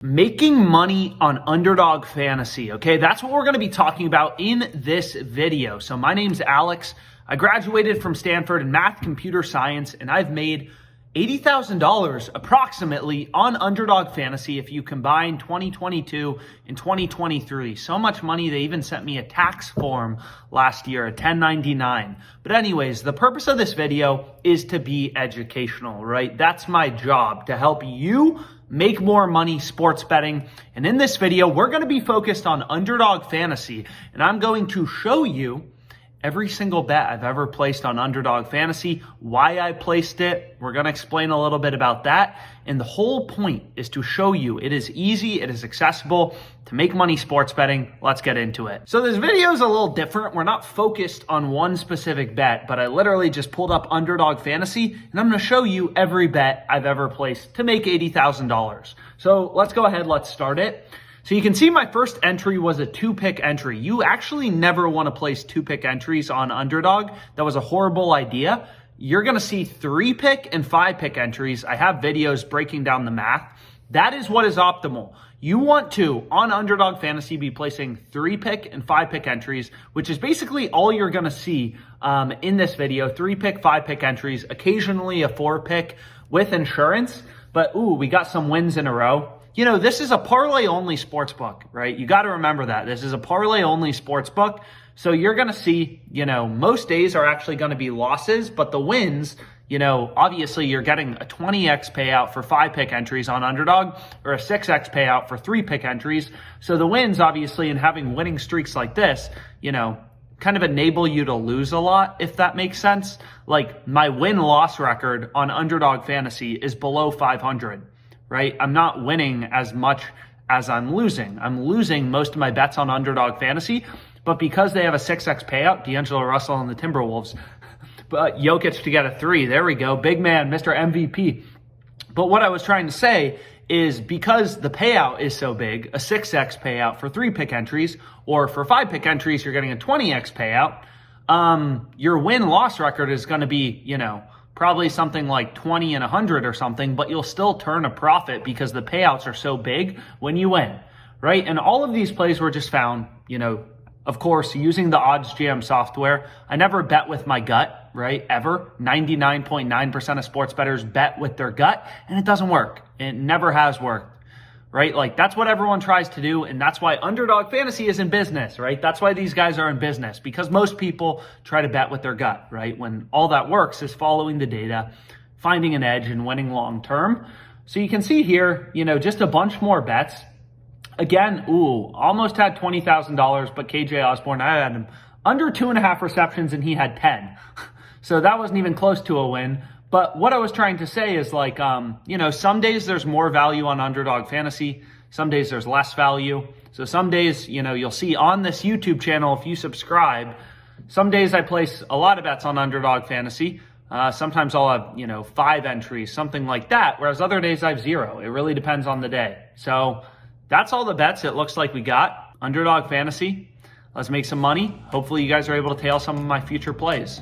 Making money on Underdog Fantasy, okay? That's what we're going to be talking about in this video. So my name's Alex. I graduated from Stanford in math, computer science, and I've made $80,000 approximately on Underdog Fantasy if you combine 2022 and 2023. So much money, they even sent me a tax form last year, a 1099. But anyways, the purpose of this video is to be educational, right? That's my job, to help you make more money sports betting. And in this video, we're going to be focused on Underdog Fantasy, and I'm going to show you every single bet I've ever placed on Underdog Fantasy, why I placed it. We're going to explain a little bit about that. And the whole point is to show you it is easy, it is accessible to make money sports betting. Let's get into it. So this video is a little different. We're not focused on one specific bet, but I literally just pulled up Underdog Fantasy and I'm going to show you every bet I've ever placed to make $80,000. So let's go ahead, let's start it. So you can see my first entry was a 2-pick entry. You actually never want to place 2-pick entries on Underdog. That was a horrible idea. You're going to see 3-pick and 5-pick entries. I have videos breaking down the math. That is what is optimal. You want to, on Underdog Fantasy, be placing 3-pick and 5-pick entries, which is basically all you're going to see in this video. 3-pick, 5-pick entries, occasionally a 4-pick with insurance. But, ooh, we got some wins in a row. You know, this is a parlay-only sports book, right? You got to remember that. This is a parlay-only sports book. So you're going to see, you know, most days are actually going to be losses, but the wins, you know, obviously you're getting a 20x payout for 5-pick entries on Underdog or a 6x payout for 3-pick entries. So the wins, obviously, and having winning streaks like this, you know, kind of enable you to lose a lot, if that makes sense. Like my win-loss record on Underdog Fantasy is below 500. Right? I'm not winning as much as I'm losing. I'm losing most of my bets on Underdog Fantasy, but because they have a 6x payout, D'Angelo Russell and the Timberwolves, but Jokic to get a 3. There we go. Big man, Mr. MVP. But what I was trying to say is because the payout is so big, a 6x payout for 3-pick entries, or for 5-pick entries, you're getting a 20x payout, your win-loss record is going to be, you know, probably something like 20 and 100 or something, but you'll still turn a profit because the payouts are so big when you win, right? And all of these plays were just found, you know, of course, using the OddsJam software. I never bet with my gut, right? Ever. 99.9% of sports bettors bet with their gut, and it doesn't work. It never has worked. Right? Like that's what everyone tries to do. And that's why Underdog Fantasy is in business, right? That's why these guys are in business, because most people try to bet with their gut, right? When all that works is following the data, finding an edge and winning long term. So you can see here, you know, just a bunch more bets. Again, ooh, almost had $20,000, but KJ Osborne, I had him under 2.5 receptions and he had 10. So that wasn't even close to a win. But what I was trying to say is like, you know, some days there's more value on Underdog Fantasy. Some days there's less value. So some days, you know, you'll see on this YouTube channel, if you subscribe, some days I place a lot of bets on Underdog Fantasy. Sometimes I'll have, you know, 5 entries, something like that. Whereas other days I have 0. It really depends on the day. So that's all the bets it looks like we got. Underdog Fantasy. Let's make some money. Hopefully you guys are able to tail some of my future plays.